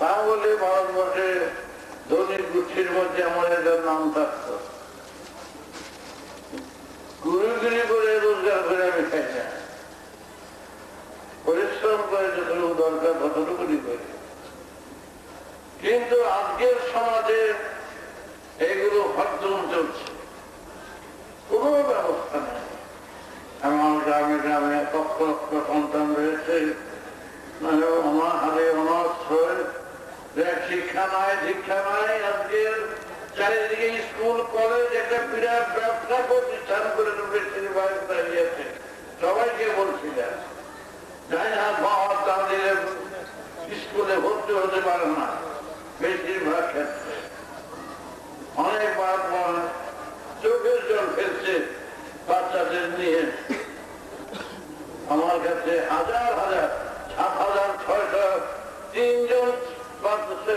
তা বলে ভারতবর্ষে ধনী গোষ্ঠীর মধ্যে এমন একটা নাম থাকতো, গুরুগিরি করে রোজগার করে আমি খাই না, পরিশ্রম করে যতটুকু দরকার ততটুকুনি করে। কিন্তু আজকের সমাজে এগুলো হরদম চলছে, কোন ব্যবস্থা নেই। আমার গ্রামে গ্রামে লক্ষ লক্ষ সন্তান রয়েছে, আমার হাতে অনাশ্রয়, শিক্ষা নাই দীক্ষা নাই। আজকের চারিদিকে স্কুল কলেজ একটা বিরাট ব্যবসা প্রতিষ্ঠান করে বেশিরভাগ দাঁড়িয়েছে। সবাইকে বলছিলেন যাই না পাওয়ার তাদের স্কুলে ভর্তি হতে পারে না, বেশিরভাগ ক্ষেত্রে অনেকবার চোখের জল ফেলছে বাচ্চাদের নিয়ে। আমার কাছে হাজার হাজার ৭,৬০০ 3 জন বাচ্চা